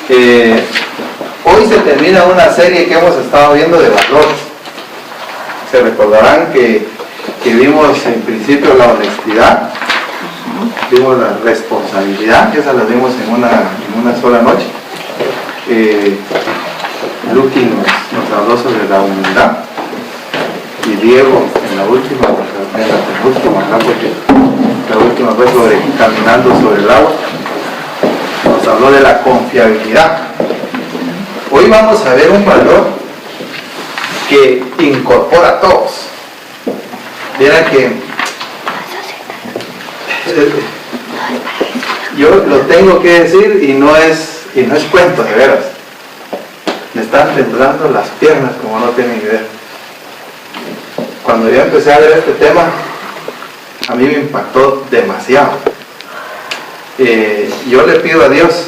Hoy se termina una serie que hemos estado viendo de valores. Se recordarán que vimos en principio la honestidad, vimos la responsabilidad, que esa la vimos en una sola noche. Luqui nos habló sobre la humildad, y Diego en la última, porque la última fue sobre caminando sobre el agua, nos habló de la confiabilidad. Hoy vamos a ver un valor que incorpora a todos. Vieran que yo lo tengo que decir y no es cuento, de veras. Me están temblando las piernas como no tienen idea. Cuando yo empecé a ver este tema, a mí me impactó demasiado. Yo le pido a Dios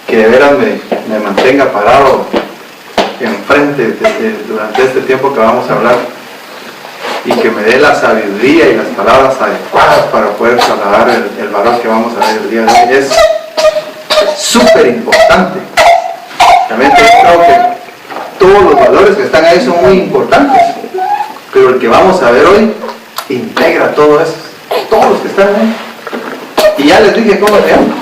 que de veras me mantenga parado enfrente durante este tiempo que vamos a hablar, y que me dé la sabiduría y las palabras adecuadas para poder trasladar el valor que vamos a ver el día de hoy. Es súper importante. Realmente yo creo que todos los valores que están ahí son muy importantes, pero el que vamos a ver hoy integra todo eso, todos los que están ahí. Y ya les dije cómo se llama: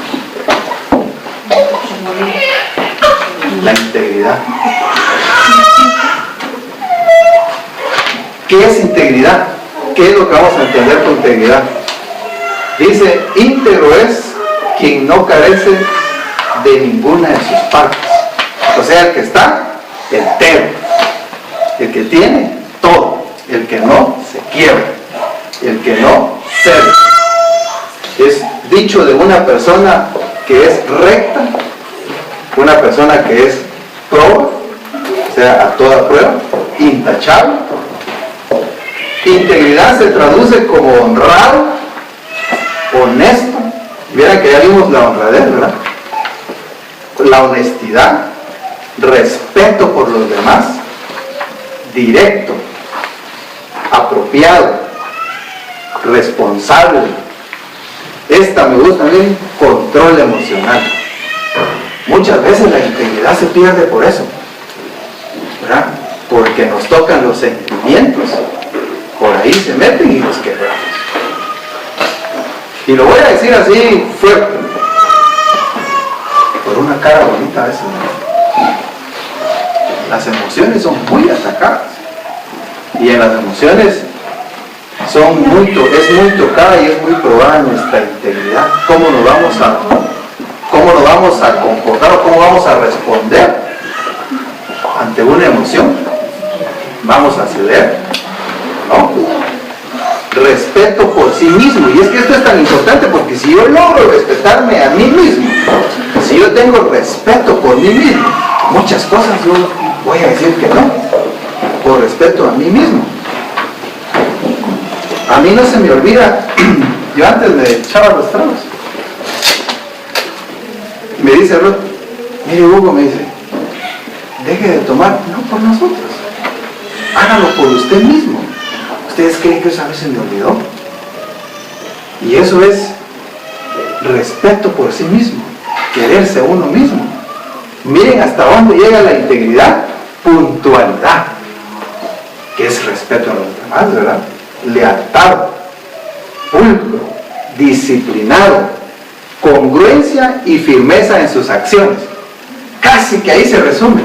la integridad. ¿Qué es integridad? ¿Qué es lo que vamos a entender por integridad? Dice: íntegro es quien no carece de ninguna de sus partes. O sea, el que está entero, el que tiene todo, el que no se quiebra, el que no cede. Es dicho de una persona que es recta, una persona que es proba, o sea, a toda prueba, intachable. Integridad se traduce como honrado, honesto. Vieran que ya vimos la honradez, ¿verdad? La honestidad, respeto por los demás, directo, apropiado, responsable. Esta me gusta a mí: control emocional. Muchas veces la integridad se pierde por eso, ¿verdad? Porque nos tocan los sentimientos, por ahí se meten y nos quebramos. Y lo voy a decir así fuerte, por una cara bonita a veces, ¿no? Las emociones son muy atacadas, y en las emociones es muy tocada y es muy probada nuestra integridad. ¿Cómo nos vamos a comportar o cómo vamos a responder ante una emoción? ¿Vamos a ceder? ¿No? Respeto por sí mismo. Y es que esto es tan importante, porque si yo logro respetarme a mí mismo, si yo tengo respeto por mí mismo, muchas cosas yo voy a decir que no, por respeto a mí mismo. A mí no se me olvida, yo antes me echaba los tragos. Me dice Ruth: mire Hugo, me dice, deje de tomar. No por nosotros, hágalo por usted mismo. ¿Ustedes creen que esa vez se me olvidó? Y eso es respeto por sí mismo, quererse a uno mismo. Miren hasta dónde llega la integridad: puntualidad, que es respeto a los demás, ¿verdad? Lealtad, pulcro, disciplinado, congruencia y firmeza en sus acciones. Casi que ahí se resume.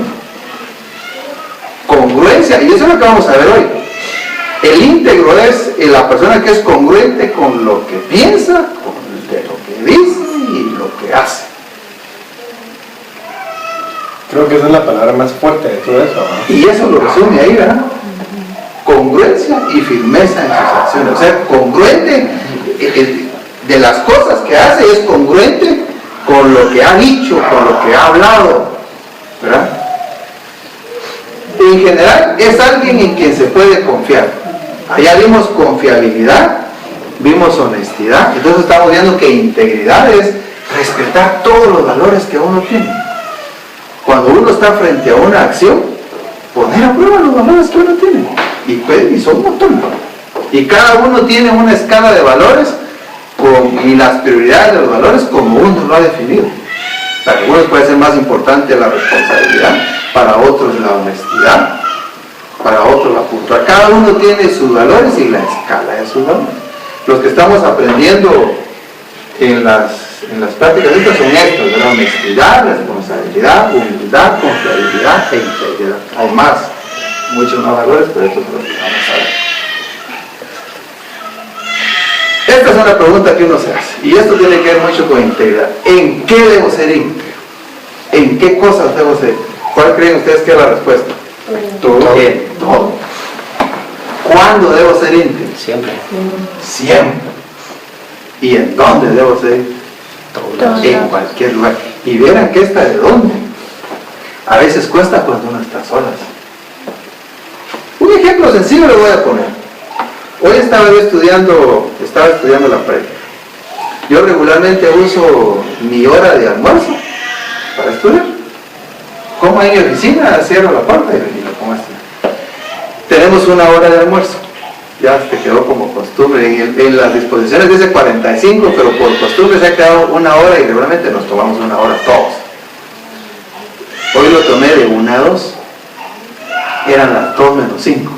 Congruencia, y eso es lo que vamos a ver hoy. El íntegro es la persona que es congruente con lo que piensa, con lo que dice y lo que hace. Creo que esa es la palabra más fuerte de todo eso, ¿no? Y eso lo resume ahí, ¿verdad? Congruencia y firmeza en sus acciones. O sea, congruente de las cosas que hace, es congruente con lo que ha dicho, con lo que ha hablado, ¿verdad? En general es alguien en quien se puede confiar. Allá vimos confiabilidad, vimos honestidad. Entonces estamos viendo que integridad es respetar todos los valores que uno tiene. Cuando uno está frente a una acción, poner a prueba los valores que uno tiene. Y son un montón. Y cada uno tiene una escala de valores y las prioridades de los valores como uno lo ha definido. Para algunos puede ser más importante la responsabilidad, para otros la honestidad, para otros la puntualidad. Cada uno tiene sus valores y la escala de sus valores. Los que estamos aprendiendo en las prácticas estas son estos, ¿verdad? Honestidad, responsabilidad, humildad, confiabilidad e integridad. Hay más, muchos más valores, pero estos son los que vamos a ver. Esta es una pregunta que uno se hace, y esto tiene que ver mucho con integridad. ¿En qué debo ser íntegro? ¿En qué cosas debo ser? ¿Cuál creen ustedes que es la respuesta? Todo. En todo. ¿Cuándo debo ser íntegro? Siempre. Siempre. ¿Y en dónde debo ser íntegro? En cualquier lugar. Y verán que esta de dónde. A veces cuesta cuando uno está solas. Un ejemplo sencillo le voy a poner. Hoy estaba estudiando la prepa. Yo regularmente uso mi hora de almuerzo para estudiar. Como en mi oficina, cierro la puerta y me digo, ¿cómo está? Tenemos una hora de almuerzo. Ya se quedó como costumbre. En las disposiciones dice 45, pero por costumbre se ha quedado una hora y regularmente nos tomamos una hora todos. Hoy lo tomé de 1 a 2. Eran las 2 menos 5.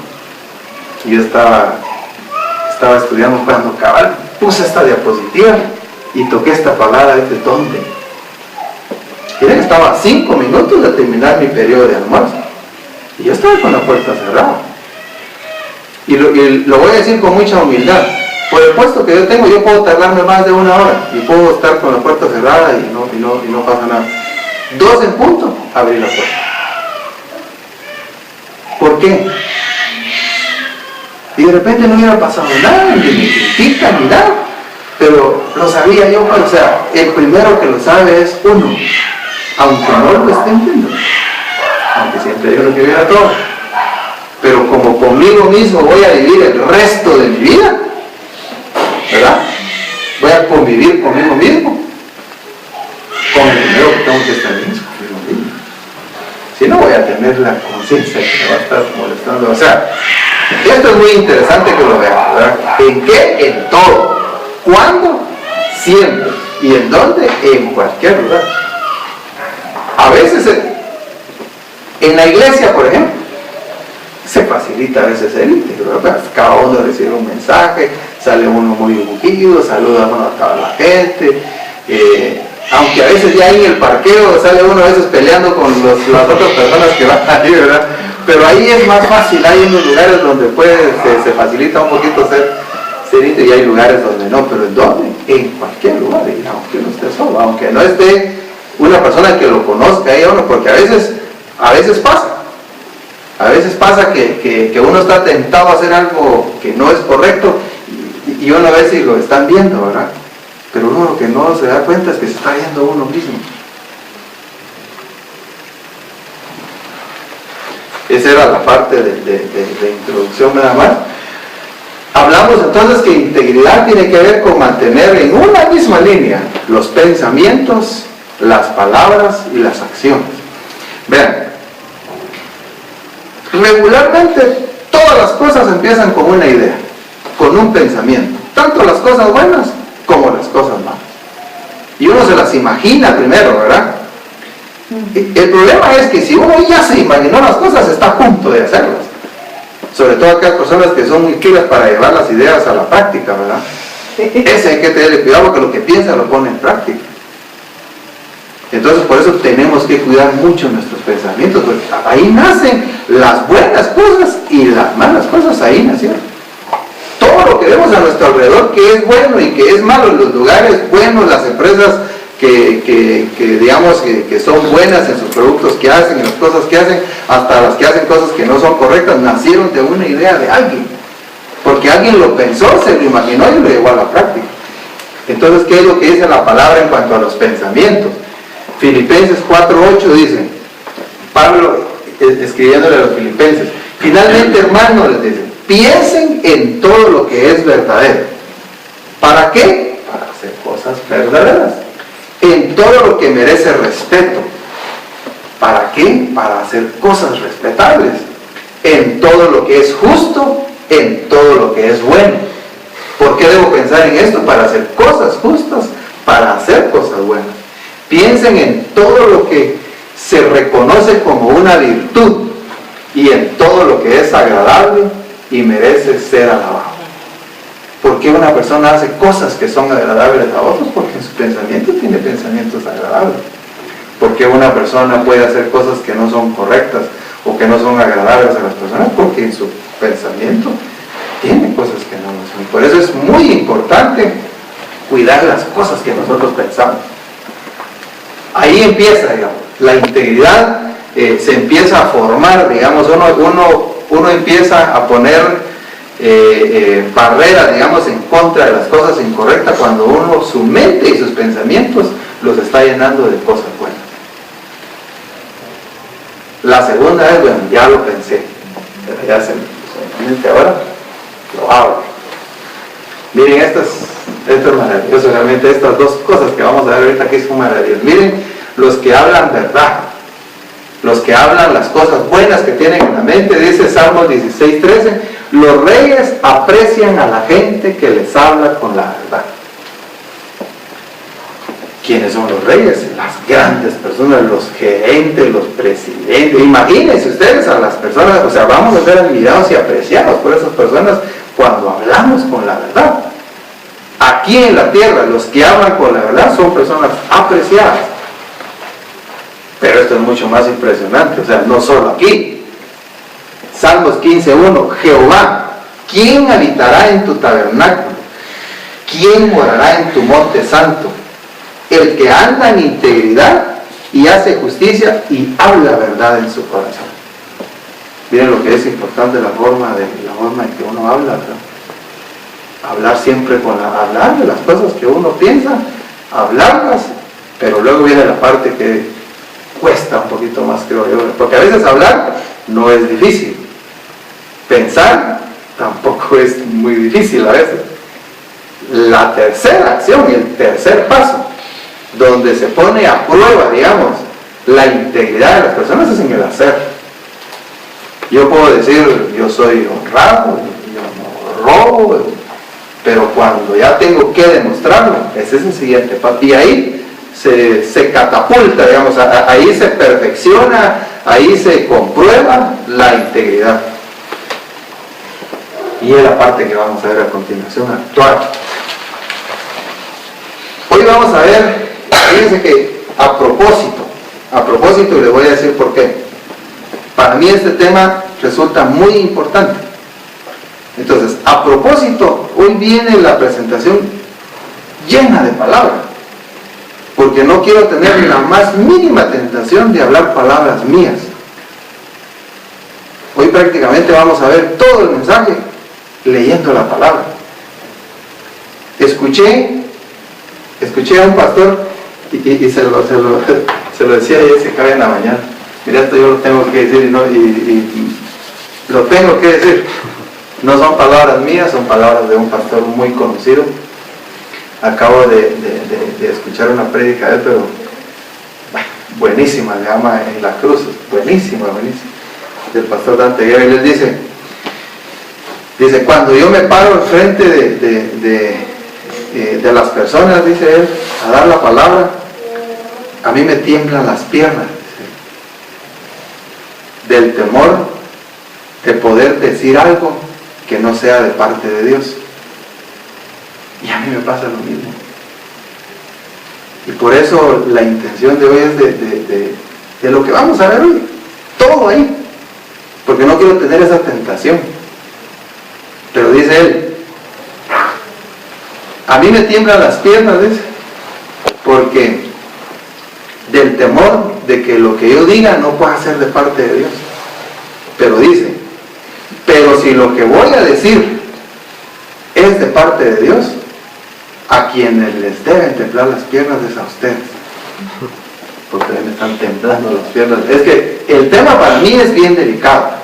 Y yo estaba estudiando cuando cabal puse esta diapositiva y toqué esta palabra de dónde. Miren, estaba a 5 minutos de terminar mi periodo de almuerzo y yo estaba con la puerta cerrada. Y lo voy a decir con mucha humildad. Por el puesto que yo tengo, yo puedo tardarme más de 1 hora y puedo estar con la puerta cerrada y no pasa nada. 2 en punto, abrí la puerta. ¿Por qué? Y de repente no hubiera pasado nada, ni me critican ni nada, pero lo sabía yo. O sea, el primero que lo sabe es uno, aunque no lo esté viendo, aunque siempre hay uno que viera todo. Pero como conmigo mismo voy a vivir el resto de mi vida, ¿verdad? Voy a convivir conmigo mismo, con el primero que tengo que estar bien conmigo mismo. Si no, voy a tener la conciencia que me va a estar molestando. O sea, esto es muy interesante que lo vean, ¿verdad? ¿En qué? En todo. ¿Cuándo? Siempre. ¿Y en dónde? En cualquier lugar. A veces, en la iglesia, por ejemplo, se facilita a veces el íntegro, ¿verdad? Cada uno recibe un mensaje, sale uno muy ungido, saluda uno a toda la gente, aunque a veces ya en el parqueo sale uno a veces peleando con las otras personas que van ahí, ¿verdad? Pero ahí es más fácil, hay unos lugares donde se facilita un poquito ser íntegro y hay lugares donde no, pero ¿en dónde? En cualquier lugar, y aunque uno esté solo, aunque no esté una persona que lo conozca ahí uno, porque a veces pasa que uno está tentado a hacer algo que no es correcto y uno a veces lo están viendo, ¿verdad? Pero uno lo que no se da cuenta es que se está viendo uno mismo. Esa era la parte de introducción nada más. Hablamos entonces que integridad tiene que ver con mantener en una misma línea los pensamientos, las palabras y las acciones. Vean, regularmente todas las cosas empiezan con una idea, con un pensamiento, tanto las cosas buenas como las cosas malas. Y uno se las imagina primero, ¿verdad? El problema es que si uno ya se imaginó las cosas, está a punto de hacerlas. Sobre todo aquellas personas que son muy quieras para llevar las ideas a la práctica, ¿verdad? Ese hay que tenerle cuidado porque lo que piensa lo pone en práctica. Entonces por eso tenemos que cuidar mucho nuestros pensamientos, porque ahí nacen las buenas cosas y las malas cosas, ahí nacieron. Todo lo que vemos a nuestro alrededor que es bueno y que es malo, los lugares buenos, las empresas que son buenas en sus productos que hacen, en las cosas que hacen, hasta las que hacen cosas que no son correctas, nacieron de una idea de alguien, porque alguien lo pensó, se lo imaginó y lo llevó a la práctica. Entonces, ¿qué es lo que dice la palabra en cuanto a los pensamientos? Filipenses 4:8 dice, Pablo escribiéndole a los filipenses, finalmente, hermanos, les dice, piensen en todo lo que es verdadero. ¿Para qué? Para hacer cosas verdaderas. En todo lo que merece respeto. ¿Para qué? Para hacer cosas respetables. En todo lo que es justo, en todo lo que es bueno. ¿Por qué debo pensar en esto? Para hacer cosas justas, para hacer cosas buenas. Piensen en todo lo que se reconoce como una virtud y en todo lo que es agradable y merece ser alabado. ¿Por qué una persona hace cosas que son agradables a otros? Porque en su pensamiento tiene pensamientos agradables. ¿Por qué una persona puede hacer cosas que no son correctas o que no son agradables a las personas? Porque en su pensamiento tiene cosas que no lo son. Por eso es muy importante cuidar las cosas que nosotros pensamos. Ahí empieza, digamos, la integridad se empieza a formar, digamos, uno empieza a poner barreras, digamos, en contra de las cosas incorrectas cuando uno, su mente y sus pensamientos los está llenando de cosas buenas. La segunda es, bueno, ya lo pensé, pero ya se me mente ahora, lo hago. Miren, esto es maravilloso, realmente estas dos cosas que vamos a ver ahorita aquí son maravillosas. Miren, los que hablan verdad, los que hablan las cosas buenas que tienen en la mente, dice Salmos 16:13, los reyes aprecian a la gente que les habla con la verdad. ¿Quiénes son los reyes? Las grandes personas, los gerentes, los presidentes. Imagínense ustedes a las personas, o sea, vamos a ser admirados y apreciados por esas personas cuando hablamos con la verdad. Aquí en la tierra, los que hablan con la verdad son personas apreciadas. Pero esto es mucho más impresionante, o sea, no solo aquí. Salmos 15:1, Jehová, ¿quién habitará en tu tabernáculo? ¿Quién morará en tu monte santo? El que anda en integridad y hace justicia y habla verdad en su corazón. Miren lo que es importante la forma en que uno habla, ¿verdad? Hablar siempre hablar de las cosas que uno piensa, hablarlas, pero luego viene la parte que cuesta un poquito más, creo yo, porque a veces hablar no es difícil, pensar tampoco es muy difícil a veces. La tercera acción y el tercer paso, donde se pone a prueba, digamos, la integridad de las personas, es en el hacer. Yo puedo decir, yo soy honrado, yo no robo, pero cuando ya tengo que demostrarlo, ese es el siguiente paso, y ahí se catapulta, digamos, ahí se perfecciona, ahí se comprueba la integridad. Y es la parte que vamos a ver a continuación, actuar. Hoy vamos a ver, fíjense que a propósito, y les voy a decir por qué. Para mí este tema resulta muy importante. Entonces, a propósito, hoy viene la presentación llena de palabras, porque no quiero tener la más mínima tentación de hablar palabras mías. Hoy prácticamente vamos a ver todo el mensaje leyendo la palabra. Escuché a un pastor y se lo decía a Jessica en la mañana. Mira, esto yo lo tengo que decir y lo tengo que decir. No son palabras mías, son palabras de un pastor muy conocido. Acabo de escuchar una prédica de él, pero buenísima, se llama En la Cruz, buenísima, del pastor Dante Guerra, y él dice, cuando yo me paro al frente de las personas, dice él, a dar la palabra, a mí me tiemblan las piernas, del temor de poder decir algo que no sea de parte de Dios. Y a mí me pasa lo mismo. Y por eso la intención de hoy es de lo que vamos a ver hoy. Todo ahí. Porque no quiero tener esa tentación. Pero dice él, a mí me tiemblan las piernas, dice, porque del temor de que lo que yo diga no pueda ser de parte de Dios. Pero dice, pero si lo que voy a decir es de parte de Dios, a quienes les deben temblar las piernas es a ustedes, porque me están temblando las piernas. Es que el tema para mí es bien delicado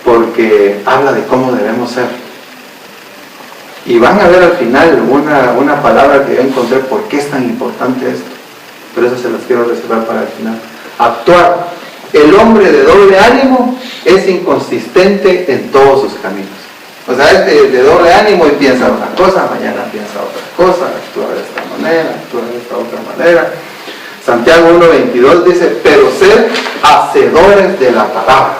porque habla de cómo debemos ser, y van a ver al final una palabra que yo encontré por qué es tan importante esto, pero eso se las quiero reservar para el final. Actuar. El hombre de doble ánimo es inconsistente en todos sus caminos. O sea, de doble ánimo y piensa una cosa, mañana piensa otra cosa, actúa de esta manera, actúa de esta otra. carrera. Santiago 1:22 dice, pero sed hacedores de la palabra.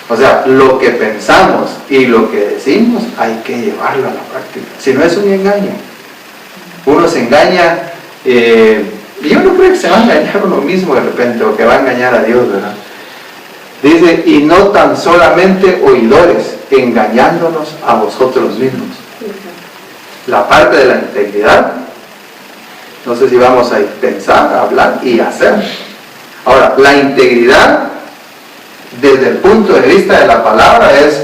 O sea, lo que pensamos y lo que decimos hay que llevarlo a la práctica. Si no, es un engaño. Uno se engaña, y uno cree que se va a engañar uno mismo de repente, o que va a engañar a Dios, ¿verdad? Dice, y no tan solamente oidores, engañándonos a vosotros mismos. La parte de la integridad, no sé si vamos a pensar, a hablar y hacer. Ahora, la integridad, desde el punto de vista de la palabra, es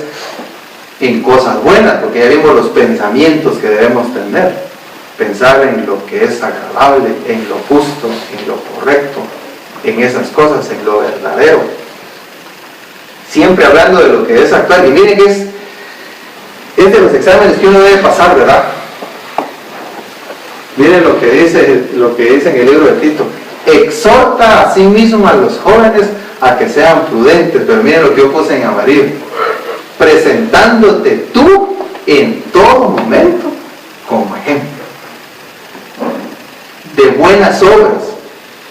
en cosas buenas, porque ya vimos los pensamientos que debemos tener. Pensar en lo que es agradable, en lo justo, en lo correcto, en esas cosas, en lo verdadero. Siempre hablando de lo que es actual. Y miren que es de los exámenes que uno debe pasar, ¿verdad? Miren lo que dice en el libro de Tito. Exhorta a sí mismo a los jóvenes a que sean prudentes. Pero miren lo que yo puse en amarillo. Presentándote tú en todo momento como ejemplo de buenas obras,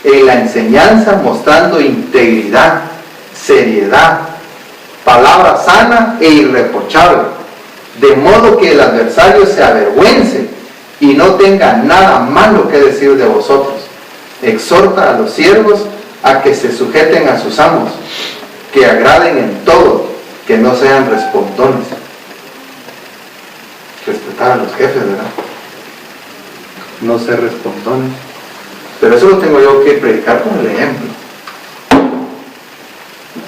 en la enseñanza mostrando integridad, seriedad, palabra sana e irreprochable, de modo que el adversario se avergüence y no tenga nada malo que decir de vosotros. Exhorta a los siervos a que se sujeten a sus amos, que agraden en todo, que no sean respondones. Respetar a los jefes, ¿verdad? No ser respondones. Pero eso lo tengo yo que predicar con el ejemplo.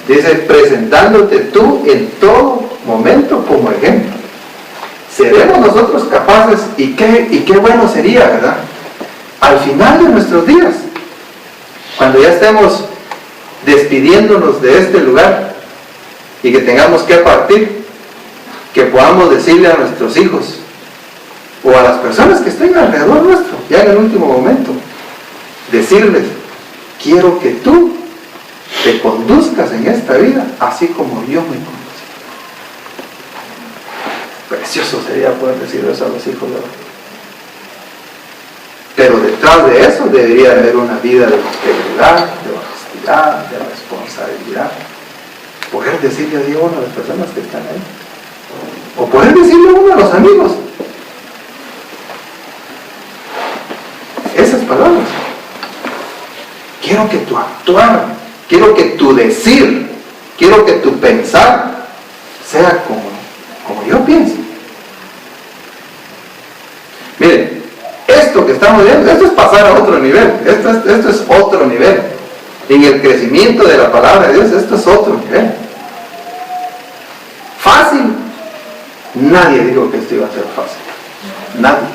Dice, presentándote tú en todo momento como ejemplo. Seremos nosotros capaces, y qué bueno sería, ¿verdad? Al final de nuestros días, cuando ya estemos despidiéndonos de este lugar y que tengamos que partir, que podamos decirle a nuestros hijos o a las personas que estén alrededor nuestro, ya en el último momento, decirles, quiero que tú te conduzcas en esta vida así como yo me conduzco. Precioso sería poder decir eso a los hijos de hoy. Pero detrás de eso debería haber una vida de integridad, de honestidad, de responsabilidad. Poder decirle a Dios a las personas que están ahí, o poder decirle a uno a los amigos esas palabras. Quiero que tu actuar, quiero que tu decir, quiero que tu pensar sea como yo pienso. Miren, esto que estamos viendo, esto es pasar a otro nivel, esto es otro nivel. En el crecimiento de la palabra de Dios, esto es otro nivel. Fácil, nadie dijo que esto iba a ser fácil, nadie.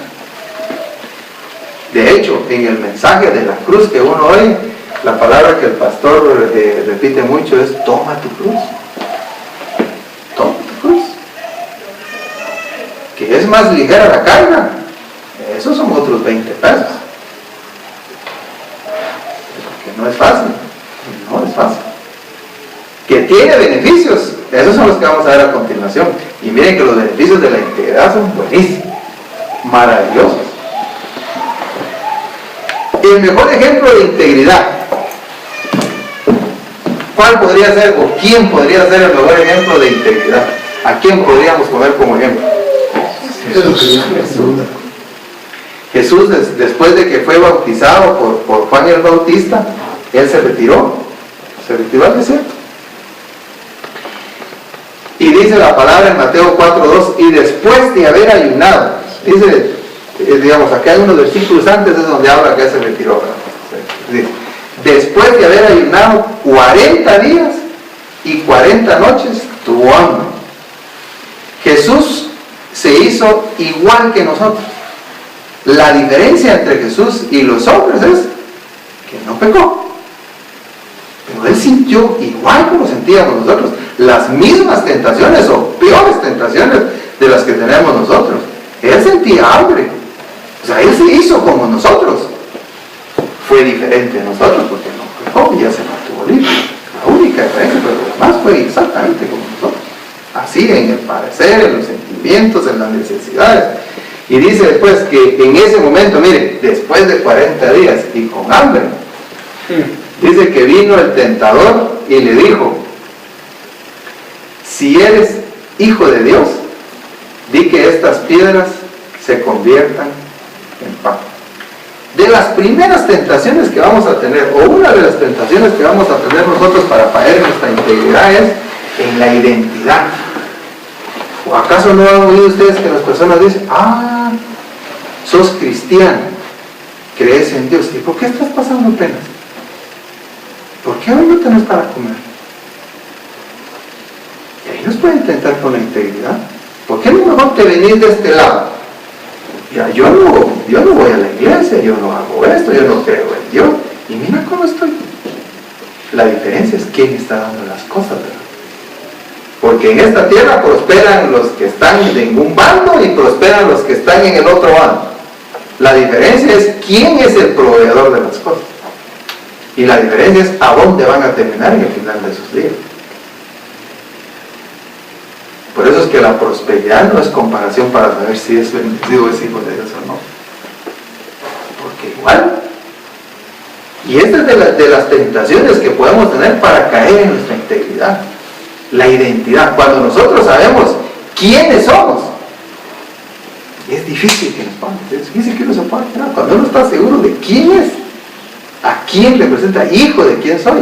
De hecho, en el mensaje de la cruz que uno oye, la palabra que el pastor repite mucho es: toma tu cruz. Toma tu cruz. Que es más ligera la carga. Esos son otros 20 pesos. Que no es fácil. No es fácil. Que tiene beneficios. Esos son los que vamos a ver a continuación. Y miren que los beneficios de la integridad son buenísimos. Maravillosos. El mejor ejemplo de integridad, ¿cuál podría ser o quién podría ser el mejor ejemplo de integridad? ¿A quién podríamos poner como ejemplo? Jesús, después de que fue bautizado por Juan el Bautista, él se retiró al desierto. Y dice la palabra en Mateo 4:2, y después de haber ayunado, dice, digamos, acá hay unos versículos antes es donde habla que se retiró, ¿verdad? Después de haber ayunado 40 días y 40 noches, tuvo hambre. Jesús se hizo igual que nosotros. La diferencia entre Jesús y los hombres es que no pecó. Pero él sintió igual como sentíamos nosotros, las mismas tentaciones o peores tentaciones de las que tenemos nosotros. Él sentía hambre. O sea, él se hizo como nosotros. Fue diferente a nosotros porque no pecó y ya se mantuvo libre. La única diferencia, pero lo demás fue exactamente como nosotros. Así en el parecer, en los sentimientos, en las necesidades. Y dice después que en ese momento, mire, después de 40 días y con hambre, dice que vino el tentador y le dijo: si eres hijo de Dios, di que estas piedras se conviertan en pan. De las primeras tentaciones que vamos a tener, o una de las tentaciones que vamos a tener nosotros para caer en nuestra integridad, es en la identidad. ¿O acaso no han oído ustedes que las personas dicen: ah, sos cristiano, crees en Dios, ¿y por qué estás pasando penas? ¿Por qué hoy no tenés para comer? Y ellos pueden tentar con la integridad. ¿Por qué no mejor te venís de este lado? Ya, yo no voy a la iglesia, yo no hago esto, yo no creo en Dios, y mira cómo estoy. La diferencia es quién está dando las cosas, ¿verdad? Porque en esta tierra prosperan los que están en un bando y prosperan los que están en el otro bando. La diferencia es quién es el proveedor de las cosas. Y la diferencia es a dónde van a terminar en el final de sus días. Por eso es que la prosperidad no es comparación para saber si es bendecido o es hijo de Dios o no. Porque igual. Y esta es de las tentaciones que podemos tener para caer en nuestra integridad. La identidad. Cuando nosotros sabemos quiénes somos, es difícil que nos pongan. Es difícil que uno se pueda quedar. Cuando uno está seguro de quién es, a quién representa, hijo de quién soy.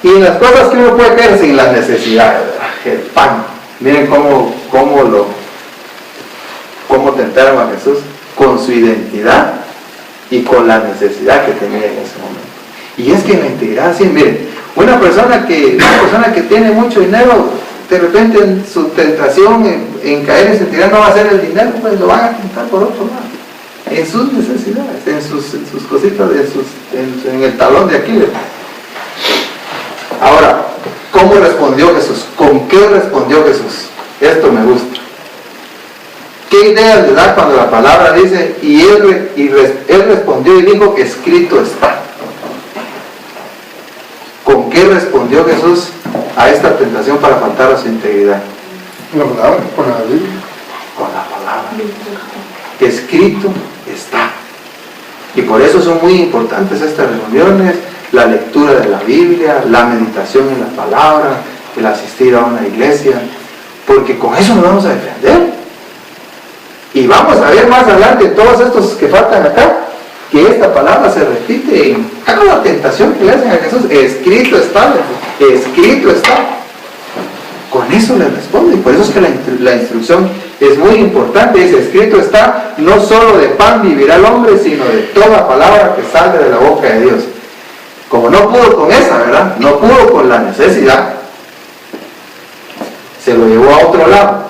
Y en las cosas que uno puede caer sin las necesidades, el pan. Miren cómo tentaron a Jesús con su identidad y con la necesidad que tenía en ese momento. Y es que en la integridad, sí, miren, una persona que tiene mucho dinero, de repente en su tentación en caer en su integridad no va a ser el dinero, pues lo van a tentar por otro lado, en sus necesidades, en sus cositas, en el talón de Aquiles. Ahora, ¿cómo respondió Jesús? ¿Con qué respondió Jesús? Esto me gusta. ¿Qué idea le da cuando la palabra dice: y él respondió y dijo, escrito está? ¿Con qué respondió Jesús a esta tentación para faltar a su integridad? La palabra, con la Biblia. Con la palabra. Escrito está. Y por eso son muy importantes estas reuniones, la lectura de la Biblia, la meditación en la palabra, el asistir a una iglesia, porque con eso nos vamos a defender. Y vamos a ver más adelante todos estos que faltan acá, que esta palabra se repite en cada tentación que le hacen a Jesús. Escrito está, escrito está. Con eso le responde, y por eso es que la instrucción es muy importante. Dice: escrito está, no solo de pan vivirá el hombre, sino de toda palabra que sale de la boca de Dios. Como no pudo con esa, ¿verdad? No pudo con la necesidad, se lo llevó a otro lado.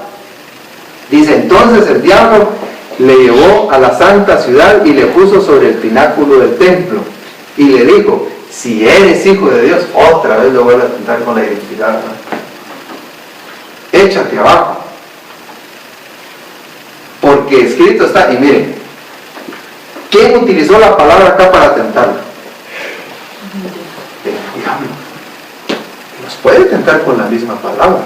Dice: entonces el diablo le llevó a la santa ciudad y le puso sobre el pináculo del templo y le dijo: si eres hijo de Dios, otra vez lo vuelve a tentar con la identidad, ¿verdad? Échate abajo, porque escrito está. Y miren, ¿quién utilizó la palabra acá para tentarlo? El diablo. Nos puede tentar con la misma palabra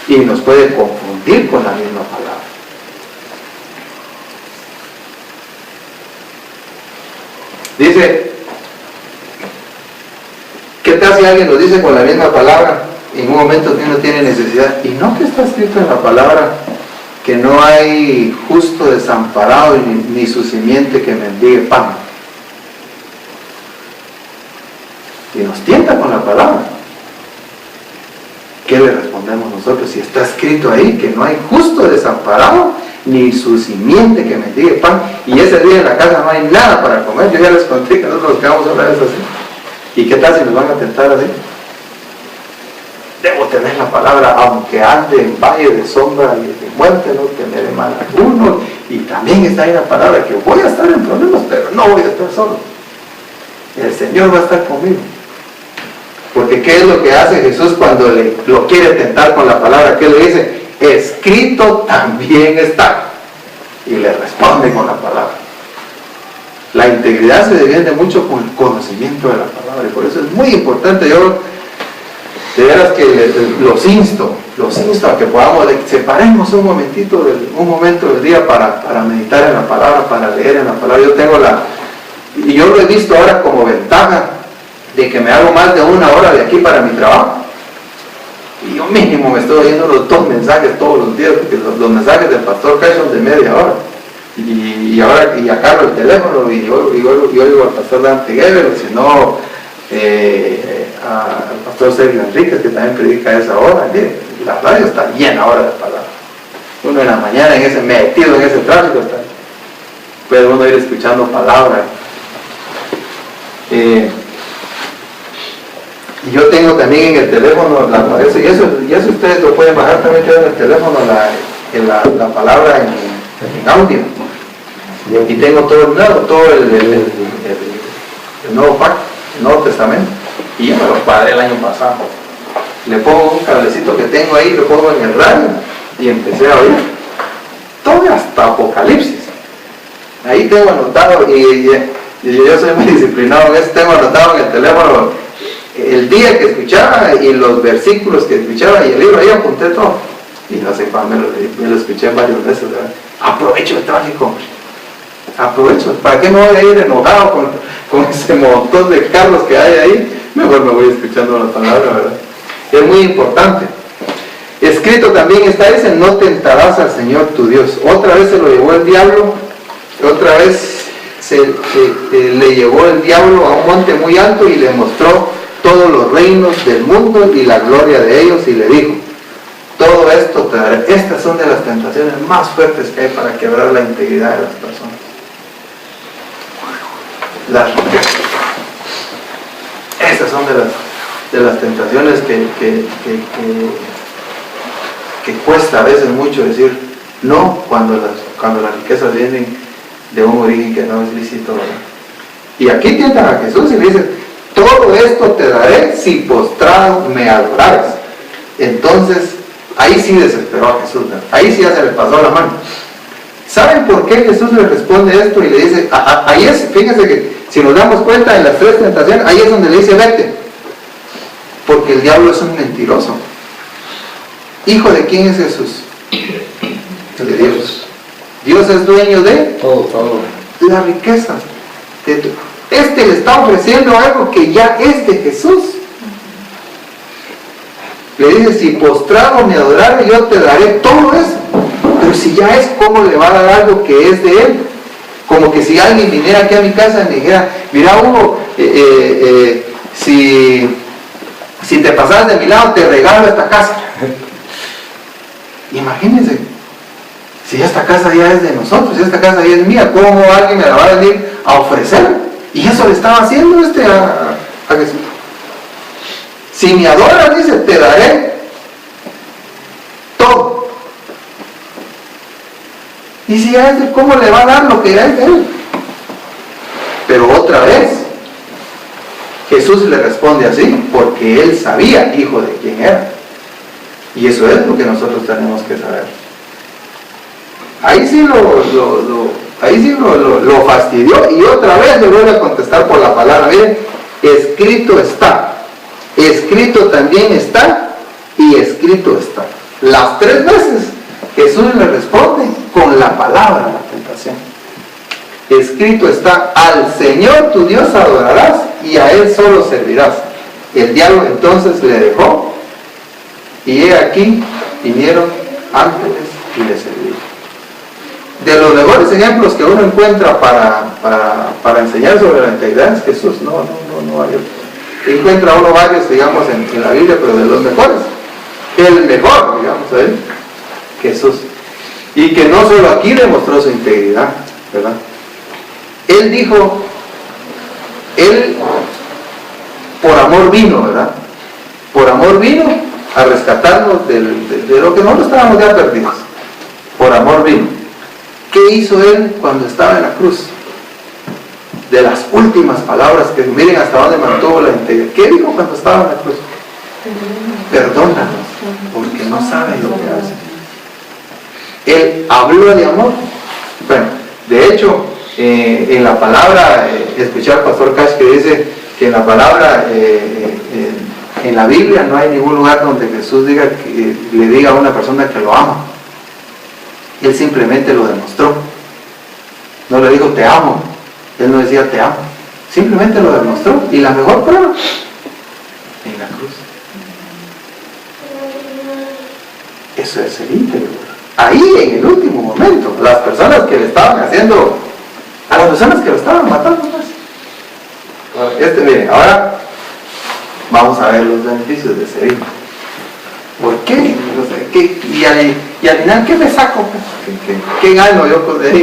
y nos puede confundir con la misma palabra. Dice: ¿qué tal si alguien lo dice con la misma palabra en un momento que uno tiene necesidad? Y no que está escrito en la palabra que no hay justo desamparado ni su simiente que mendigue pan. Y nos tienta con la palabra. ¿Qué le respondemos nosotros si está escrito ahí que no hay justo desamparado ni su simiente que mendigue pan? Y ese día en la casa no hay nada para comer. Yo ya les conté que nosotros nos quedamos otra vez así. ¿Y qué tal si nos van a tentar así? Debo tener la palabra, aunque ande en valle de sombra y de muerte, no temeré mal alguno. Y también está ahí la palabra que voy a estar en problemas, pero no voy a estar solo. El Señor va a estar conmigo. Porque ¿qué es lo que hace Jesús cuando lo quiere tentar con la palabra? ¿Qué le dice? Escrito también está. Y le responde con la palabra. La integridad se defiende mucho con el conocimiento de la palabra, y por eso es muy importante. Yo De veras que los insto a que podamos, separemos un momento del día para meditar en la palabra, para leer en la palabra. Y yo lo he visto ahora como ventaja de que me hago más de 1 hora de aquí para mi trabajo. Y yo mínimo me estoy oyendo los 2 mensajes todos los días, porque los mensajes del pastor Kai son de media hora. Y ahora agarro el teléfono y yo oigo al pastor Dante Gebel, o si no, al pastor Sergio Enríquez, que también predica a esa hora. La radio está llena ahora de palabras. Uno en la mañana metido en ese tráfico puede uno ir escuchando palabras. Y yo tengo también en el teléfono y eso ustedes lo pueden bajar también en el teléfono, la palabra en audio. Y tengo todo el nuevo pacto, el Nuevo Testamento. Y yo me lo padré el año pasado. Le pongo un cablecito que tengo ahí, lo pongo en el radio y empecé a oír. Todo hasta Apocalipsis. Ahí tengo anotado, y yo soy muy disciplinado en eso, tengo anotado en el teléfono el día que escuchaba y los versículos que escuchaba y el libro, ahí apunté todo. Y no sé cuándo me lo escuché varias veces, ¿verdad? Aprovecho el tráfico, aprovecho. ¿Para qué me voy a ir enojado con ese montón de carros que hay ahí? Mejor me voy escuchando la palabra, ¿verdad? Es muy importante. Escrito también está ese: no tentarás al Señor tu Dios. Otra vez se lo llevó el diablo, otra vez le llevó el diablo a un monte muy alto y le mostró todos los reinos del mundo y la gloria de ellos, y le dijo: todo esto te daré. Estas son de las tentaciones más fuertes que hay para quebrar la integridad de las personas. Las riquezas. Estas son de las tentaciones que cuesta a veces mucho decir no cuando las riquezas vienen de un origen que no es lícito, ¿verdad? Y aquí tientan a Jesús y le dicen: todo esto te daré si postrado me adorares. Entonces ahí sí desesperó a Jesús, ¿verdad? Ahí sí ya se le pasó la mano. ¿Saben por qué Jesús le responde esto y le dice? Ahí es, fíjense que si nos damos cuenta en las 3 tentaciones, ahí es donde le dice: vete. Porque el diablo es un mentiroso. ¿Hijo de quién es Jesús? De Dios. Dios es dueño de todo. La riqueza. Le está ofreciendo algo que ya es de Jesús. Le dice: si postrado me adorares, yo te daré todo eso. Pero si ya es, ¿cómo le va a dar algo que es de él? Como que si alguien viniera aquí a mi casa y me dijera: mira, Hugo, si te pasas de mi lado, te regalo esta casa. Imagínense, si esta casa ya es de nosotros, si esta casa ya es mía, ¿cómo alguien me la va a venir a ofrecer? Y eso le estaba haciendo a Jesús. Si me adoras, dice, te daré todo. Y si ya es de, ¿cómo le va a dar lo que ya es de él? Pero otra vez Jesús le responde así porque él sabía, hijo, de quién era. Y eso es lo que nosotros tenemos que saber. Ahí sí lo fastidió, y otra vez le vuelve a contestar por la palabra. Miren, escrito está, escrito también está, y escrito está. Las 3 veces Jesús le responde con la palabra a la tentación. Escrito está: al Señor tu Dios adorarás y a Él solo servirás. El diablo entonces le dejó, y he aquí vinieron ángeles y le sirvieron. De los mejores ejemplos que uno encuentra para enseñar sobre la integridad es Jesús. No hay otro. Encuentra uno varios, digamos, en la Biblia, pero de los mejores, el mejor, digamos, ¿eh? Jesús. Y que no solo aquí demostró su integridad, ¿verdad? Él dijo, él por amor vino, ¿verdad? Por amor vino a rescatarnos de lo que nosotros estábamos ya perdidos. Por amor vino. ¿Qué hizo él cuando estaba en la cruz? De las últimas palabras que miren hasta dónde mantuvo la integridad. ¿Qué dijo cuando estaba en la cruz? Perdónanos, porque no saben lo que hacen. Él habló de amor. Bueno, de hecho, en la palabra, escuché al pastor Cash que dice que en la palabra En la Biblia no hay ningún lugar donde Jesús le diga a una persona que lo ama. Él simplemente lo demostró. No le dijo te amo. Él no decía te amo. Simplemente lo demostró. Y la mejor prueba, en la cruz. Eso es el íntegro. Ahí en el último momento, las personas que le estaban haciendo, a las personas que lo estaban matando más. Miren, ahora vamos a ver los beneficios de ser íntegro. ¿Por qué? Y al final, ¿qué me saco? ¿Qué gano yo con eso?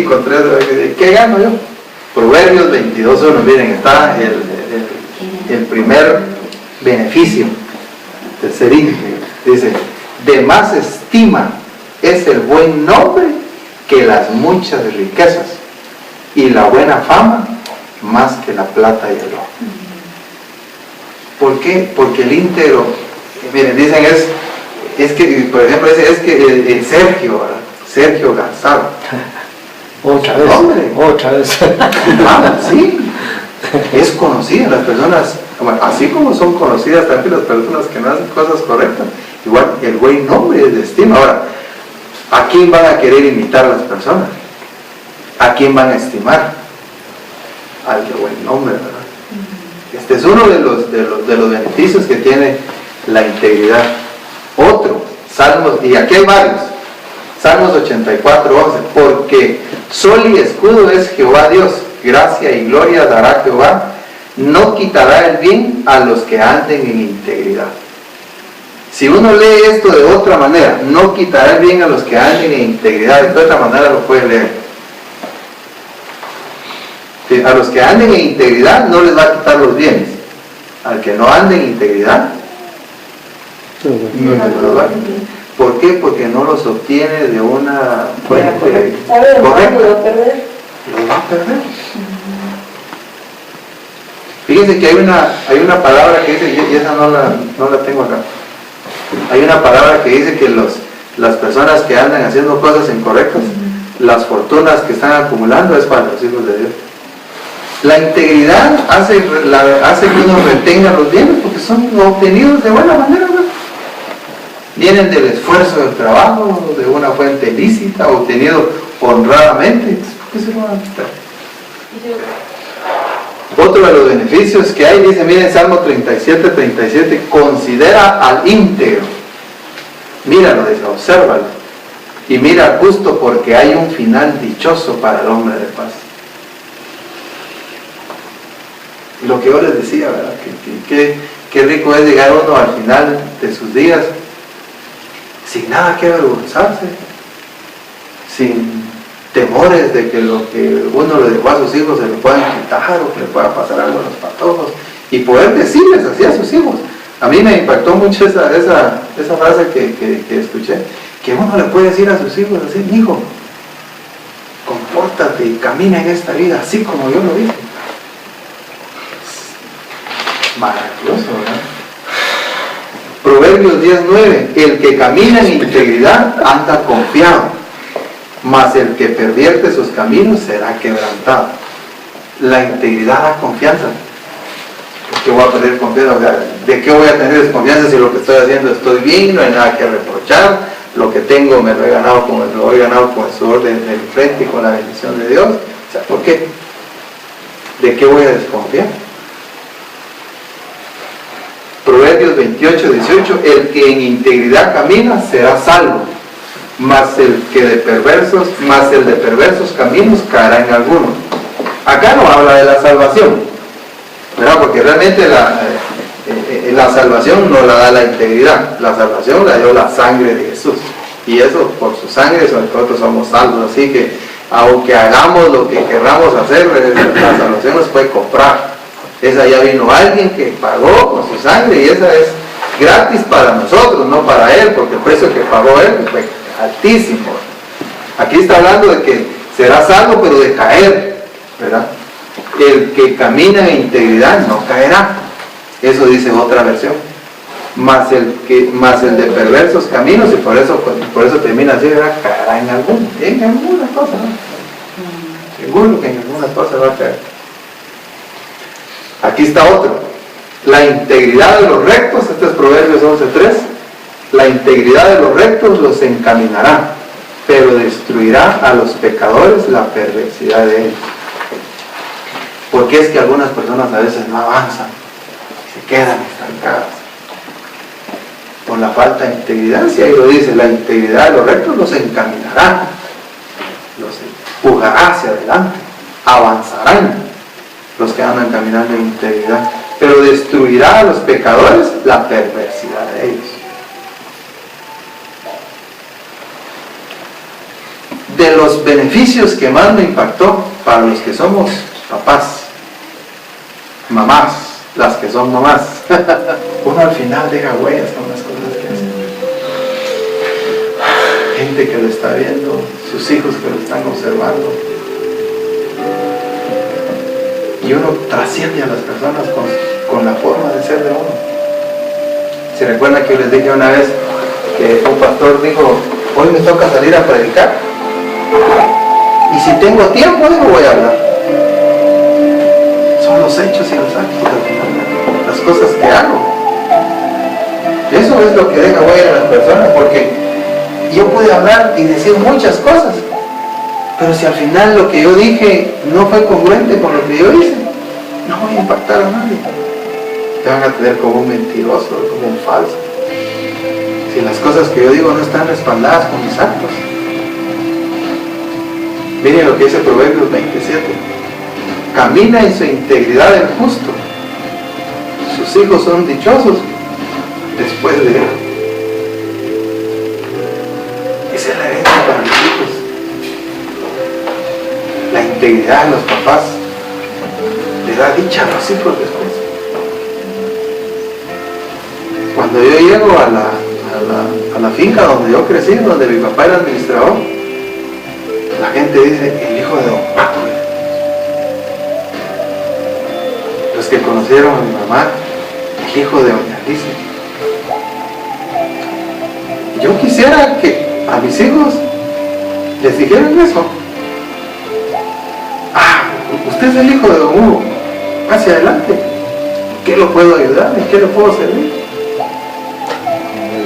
¿Qué gano yo? Proverbios 22:1, miren, está el primer beneficio de ser íntegro. Dice, de más estima es el buen nombre que las muchas riquezas, y la buena fama más que la plata y el oro. ¿Por qué? Porque el íntegro, miren, dicen es que, por ejemplo, es que el Sergio, ¿verdad? Sergio Garzaro. Otra vez. Sí, es conocida. Las personas, bueno, así como son conocidas también las personas que no hacen cosas correctas, igual el buen nombre es de estima. Ahora, ¿a quién van a querer imitar las personas? ¿A quién van a estimar? Al de buen nombre, ¿verdad? Este es uno de los beneficios que tiene la integridad. Otro, Salmos, y aquí hay varios. Salmos 84:11, porque sol y escudo es Jehová Dios, gracia y gloria dará Jehová, no quitará el bien a los que anden en integridad. Si uno lee esto de otra manera, no quitará el bien a los que anden en integridad, de otra manera lo puede leer. A los que anden en integridad no les va a quitar los bienes, al que no ande en integridad no les los va a quitar. ¿Por qué? Porque no los obtiene de una fuente correcta. Los va a perder. Fíjense que hay una palabra que dice, y esa no la tengo acá. Hay una palabra que dice que las personas que andan haciendo cosas incorrectas, las fortunas que están acumulando es para los hijos de Dios. La integridad hace que uno retenga los bienes porque son obtenidos de buena manera, ¿no? Vienen del esfuerzo del trabajo, de una fuente lícita, obtenido honradamente. ¿Por qué se lo van a quitar? Otro de los beneficios que hay, dice, miren, Salmo 37:37, considera al íntegro, míralo, dice, obsérvalo, y mira al justo, porque hay un final dichoso para el hombre de paz. Lo que yo les decía, ¿verdad? Qué rico es llegar uno al final de sus días sin nada que avergonzarse, sin temores de que lo que uno le dejó a sus hijos se le puedan quitar o que le pueda pasar algo a los patojos, y poder decirles así a sus hijos. A mí me impactó mucho esa frase que escuché, que uno le puede decir a sus hijos así, hijo, compórtate y camina en esta vida así como yo lo dije. Maravilloso, ¿verdad? Proverbios 10:9, el que camina en integridad anda confiado, mas el que pervierte sus caminos será quebrantado. La integridad da confianza. ¿Por qué voy a perder confianza? O sea, ¿de qué voy a tener desconfianza si lo que estoy haciendo estoy bien, no hay nada que reprochar, lo que tengo me lo he ganado con el sudor de mi frente y con la bendición de Dios? O sea, ¿por qué? ¿De qué voy a desconfiar? Proverbios 28:18, el que en integridad camina será salvo, mas el de perversos caminos caerá en alguno. Acá no habla de la salvación, ¿verdad? Porque realmente la salvación no la da la integridad, la salvación la dio la sangre de Jesús, y eso por su sangre nosotros somos salvos. Así que aunque hagamos lo que querramos hacer, la salvación nos puede comprar. Esa ya vino alguien que pagó con su sangre, y esa es gratis para nosotros, no para él, porque el precio que pagó él fue altísimo. Aquí está hablando de que será salvo, pero de caer, ¿verdad? El que camina en integridad no caerá. Eso dice otra versión. Más el de perversos caminos, y por eso termina así, ¿verdad? Caerá en alguna cosa, ¿no? Seguro que en alguna cosa va a caer. Aquí está otro. La integridad de los rectos, este es Proverbios 11:3, la integridad de los rectos los encaminará, pero destruirá a los pecadores la perversidad de ellos. Porque es que algunas personas a veces no avanzan, se quedan estancadas por la falta de integridad. Si ahí lo dice, la integridad de los rectos los encaminará, los empujará hacia adelante, avanzarán los que andan caminando en integridad, pero destruirá a los pecadores la perversidad de ellos. De los beneficios que más me impactó para los que somos papás, mamás, las que son mamás, uno al final deja huellas con las cosas que hace. Gente que lo está viendo, sus hijos que lo están observando, y uno trasciende a las personas con la forma de ser de uno. ¿Se recuerdan que yo les dije una vez que un pastor dijo, hoy me toca salir a predicar? Y si tengo tiempo, digo, voy a hablar. Son los hechos y los actos al final, las cosas que hago. Eso es lo que deja huella a las personas, porque yo pude hablar y decir muchas cosas, pero si al final lo que yo dije no fue congruente con lo que yo hice, no voy a impactar a nadie. Te van a tener como un mentiroso, como un falso. Si las cosas que yo digo no están respaldadas con mis actos. Miren lo que dice Proverbios 27. Camina en su integridad el justo. Sus hijos son dichosos después de él. Esa es la herencia para los hijos. La integridad de los papás le da dicha a los hijos después. Cuando yo llego a la finca donde yo crecí, donde mi papá era administrador, la gente dice, el hijo de don Pato. Los que conocieron a mi mamá, el hijo de doña Alicia. Yo quisiera que a mis hijos les dijeran eso. Usted es el hijo de don Hugo, hacia adelante. ¿En qué lo puedo ayudar? ¿En qué lo puedo servir?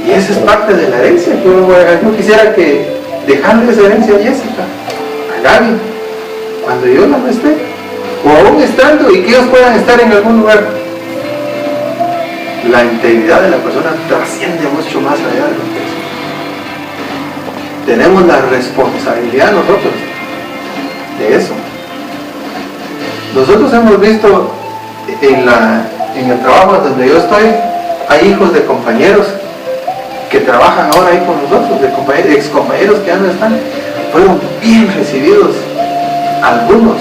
Y esa es parte de la herencia que uno va a dejar. Yo quisiera que dejarle esa herencia a Jessica, a Gaby, cuando yo no esté, o aún estando, y que ellos puedan estar en algún lugar. La integridad de la persona trasciende mucho más allá de lo que es. Tenemos la responsabilidad nosotros de eso. Nosotros hemos visto en el trabajo donde yo estoy, hay hijos de compañeros que trabajan ahora ahí con nosotros, de ex compañeros que ya no están, fueron bien recibidos. Algunos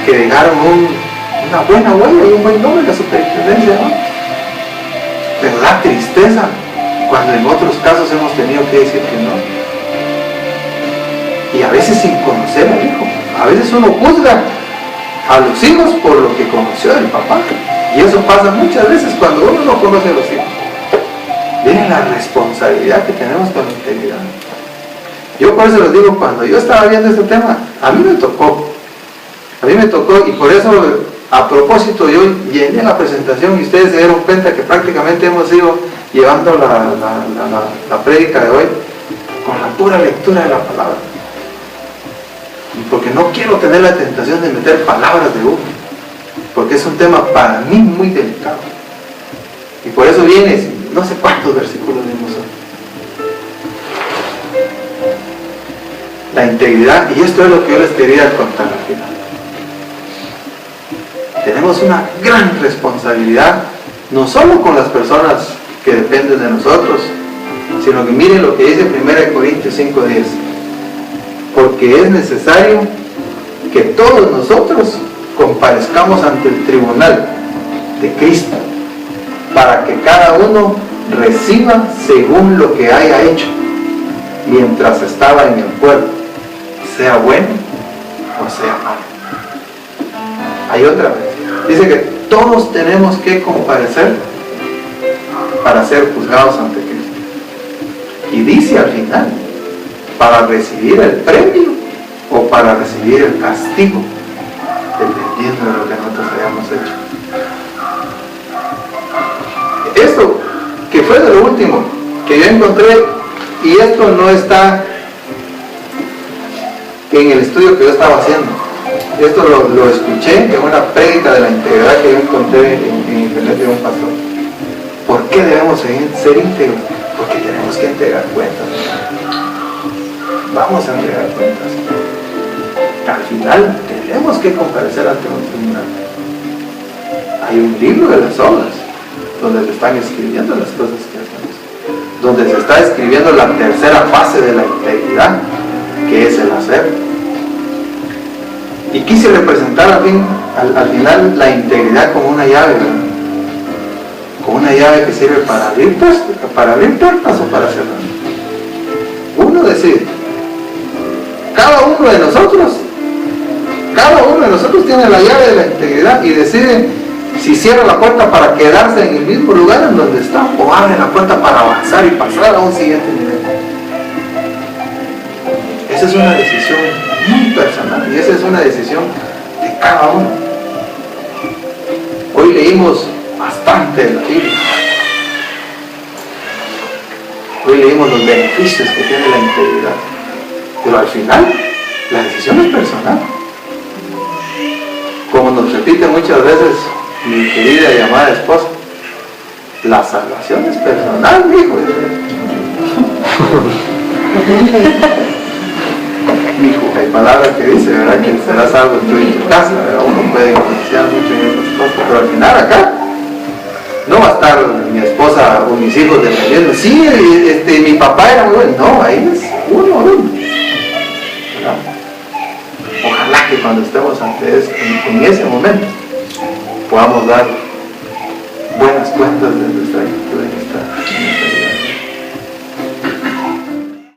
que dejaron una buena huella y un buen nombre en la superintendencia, ¿no? Pero da tristeza cuando en otros casos hemos tenido que decir que no. Y a veces sin conocer al hijo. A veces uno juzga a los hijos por lo que conoció del papá. Y eso pasa muchas veces cuando uno no conoce a los hijos. Miren la responsabilidad que tenemos con la integridad. Yo por eso les digo, cuando yo estaba viendo este tema, a mí me tocó, y por eso a propósito yo llené la presentación y ustedes se dieron cuenta que prácticamente hemos ido llevando la prédica de hoy con la pura lectura de la palabra. Porque no quiero tener la tentación de meter palabras de uno, porque es un tema para mí muy delicado. Y por eso viene, no sé cuántos versículos vimos hoy. La integridad, y esto es lo que yo les quería contar al final. Tenemos una gran responsabilidad, no solo con las personas que dependen de nosotros, sino que miren lo que dice 1 Corintios 5:10. Porque es necesario que todos nosotros comparezcamos ante el tribunal de Cristo, para que cada uno reciba según lo que haya hecho mientras estaba en el cuerpo, sea bueno o sea malo. Hay otra vez, dice que todos tenemos que comparecer para ser juzgados ante Cristo, y dice al final, para recibir el premio o para recibir el castigo, dependiendo de lo que nosotros hayamos hecho. fue de lo último que yo encontré, y esto no está en el estudio que yo estaba haciendo. Esto lo escuché en una prédica de la integridad que yo encontré en internet de un pastor. ¿Por qué debemos ser íntegros? Porque tenemos que entregar cuentas. Vamos a entregar cuentas. Al final tenemos que comparecer ante un tribunal. Hay un libro de las obras donde se están escribiendo las cosas que hacemos, donde se está escribiendo la tercera fase de la integridad, que es el hacer. Y quise representar al final la integridad como una llave, ¿verdad? Como una llave que sirve para abrir puertas o para cerrar. Uno decide. Cada uno de nosotros tiene la llave de la integridad y decide si cierra la puerta para quedarse en el mismo lugar en donde está, o abre la puerta para avanzar y pasar a un siguiente nivel. Esa es una decisión muy personal y esa es una decisión de cada uno. Hoy leímos bastante de la Biblia. Hoy leímos los beneficios que tiene la integridad, pero al final la decisión es personal. Como nos repite muchas veces mi querida y amada esposa, la salvación es personal, mijo. Mijo, hay palabras que dice, ¿verdad? Que será salvo tú en tu casa, ¿verdad? Uno puede confiar mucho en esas cosas, pero al final acá no va a estar mi esposa o mis hijos defendiendo. Sí, mi papá era muy bueno. No, ahí es uno. ¿Verdad? Ojalá que cuando estemos ante eso, en ese momento, podamos dar buenas cuentas de nuestra actitud en esta